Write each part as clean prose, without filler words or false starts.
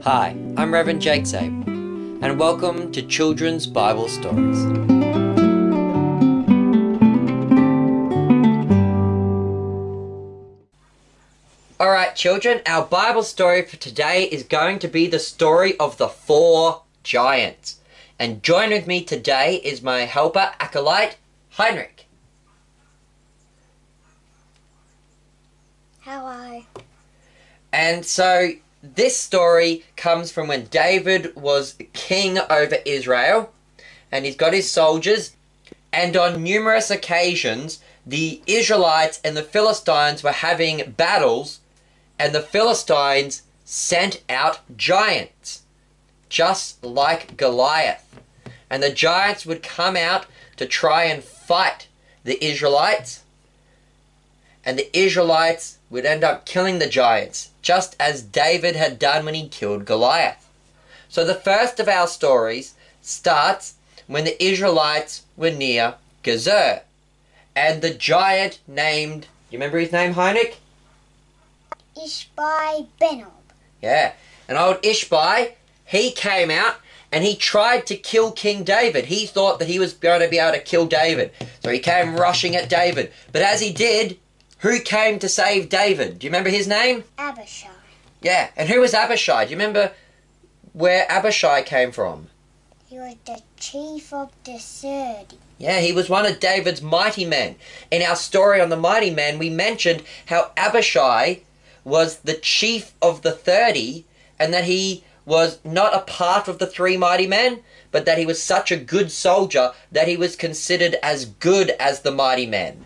Hi, I'm Reverend Jake Sabe, and welcome to Children's Bible Stories. Alright children, our Bible story for today is going to be the story of the 4 giants. And join with me today is my helper, acolyte, Heidenreich. Hello. And so this story comes from when David was king over Israel, and he's got his soldiers, and on numerous occasions the Israelites and the Philistines were having battles, and the Philistines sent out giants, just like Goliath. And the giants would come out to try and fight the Israelites, and the Israelites would end up killing the giants, just as David had done when he killed Goliath. So the first of our stories starts when the Israelites were near Gezer, and the giant named, do you remember his name, Heineck? Ishbai Benob. Yeah, and old Ishbai, he came out and he tried to kill King David. He thought that he was going to be able to kill David, so he came rushing at David. But as he did, who came to save David? Do you remember his name? Abishai. Yeah, and who was Abishai? Do you remember where Abishai came from? He was the chief of the 30. Yeah, he was one of David's mighty men. In our story on the mighty men, we mentioned how Abishai was the chief of the 30, and that he was not a part of the 3 mighty men, but that he was such a good soldier that he was considered as good as the mighty men,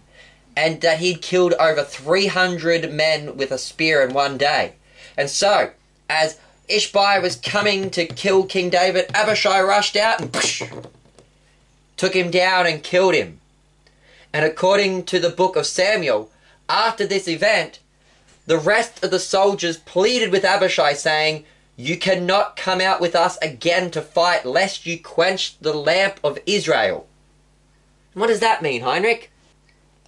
and that he'd killed over 300 men with a spear in one day. And so, as Ishbai was coming to kill King David, Abishai rushed out and took him down and killed him. And according to the book of Samuel, after this event, the rest of the soldiers pleaded with Abishai, saying, "You cannot come out with us again to fight, lest you quench the lamp of Israel." What does that mean, Heinrich?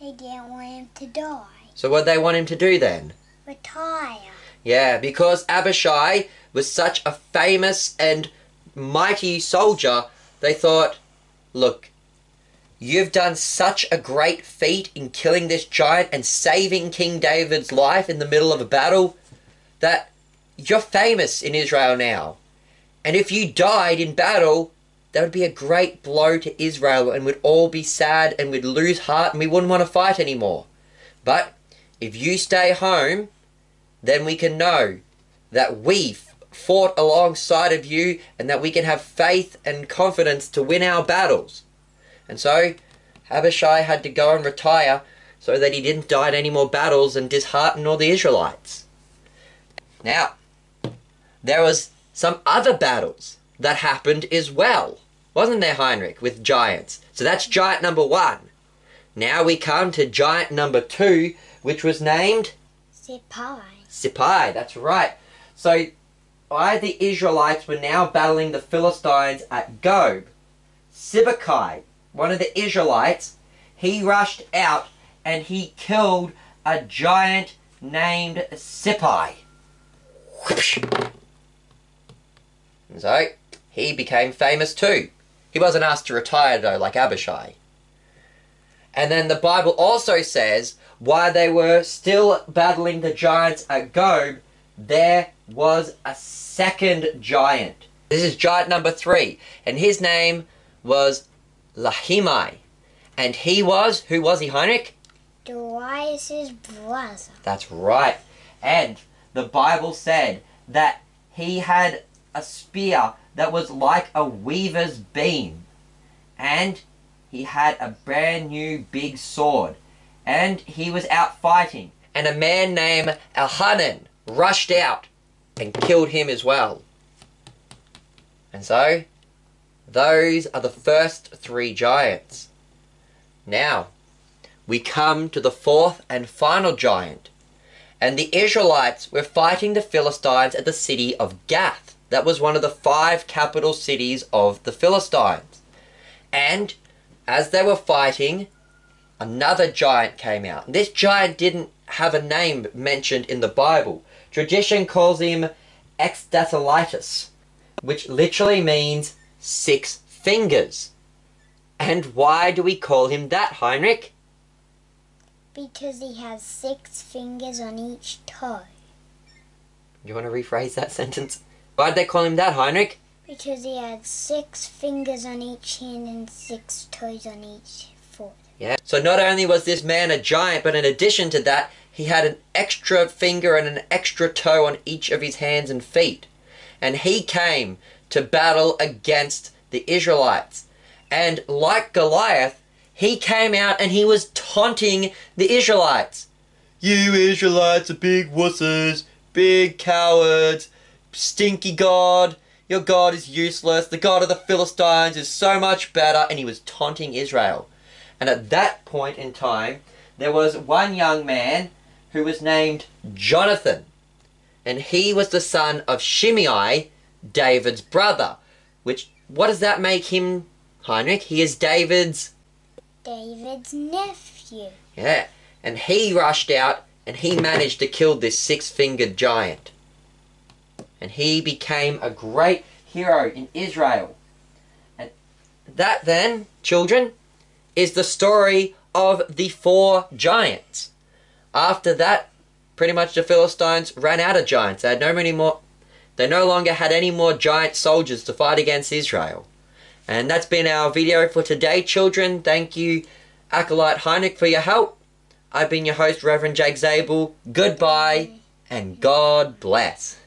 They didn't want him to die. So what did they want him to do then? Retire. Yeah, because Abishai was such a famous and mighty soldier, they thought, look, you've done such a great feat in killing this giant and saving King David's life in the middle of a battle, that you're famous in Israel now. And if you died in battle, that would be a great blow to Israel, and we'd all be sad and we'd lose heart and we wouldn't want to fight anymore. But if you stay home, then we can know that we fought alongside of you and that we can have faith and confidence to win our battles. And so Abishai had to go and retire so that he didn't die in any more battles and dishearten all the Israelites. Now, there was some other battles that happened as well, wasn't there, Heinrich, with giants? So that's giant number 1. Now we come to giant number 2, which was named Sippai, that's right. So the Israelites were now battling the Philistines at Gob. Sibbekai, one of the Israelites, he rushed out and he killed a giant named Sippai. So he became famous too. He wasn't asked to retire though, like Abishai. And then the Bible also says, while they were still battling the giants at Gob, there was a second giant. This is giant number 3, and his name was Lahimai. And he was, who was he, Heinrich? Darius' brother. That's right. And the Bible said that he had a spear that was like a weaver's beam. And he had a brand new big sword. And he was out fighting. And a man named Elhanan rushed out and killed him as well. And so, those are the first 3 giants. Now, we come to the 4th and final giant. And the Israelites were fighting the Philistines at the city of Gath. That was one of the 5 capital cities of the Philistines. And as they were fighting, another giant came out. This giant didn't have a name mentioned in the Bible. Tradition calls him Exdathalitis, which literally means 6 fingers. And why do we call him that, Heinrich? Because he has 6 fingers on each toe. Do you want to rephrase that sentence? Why did they call him that, Heinrich? Because he had 6 fingers on each hand and 6 toes on each foot. Yeah. So not only was this man a giant, but in addition to that, he had an extra finger and an extra toe on each of his hands and feet. And he came to battle against the Israelites. And like Goliath, he came out and he was taunting the Israelites. You Israelites are big wusses, big cowards, stinky God. Your God is useless. The God of the Philistines is so much better. And he was taunting Israel. And at that point in time, there was one young man who was named Jonathan. And he was the son of Shimei, David's brother. What does that make him, Heinrich? He is David's nephew. Yeah. And he rushed out and he managed to kill this 6-fingered giant. And he became a great hero in Israel. And that then, children, is the story of the 4 giants. After that, pretty much the Philistines ran out of giants. They no longer had any more giant soldiers to fight against Israel. And that's been our video for today, children. Thank you, Acolyte Heinrich, for your help. I've been your host, Reverend Jake Zabel. Goodbye, and God bless.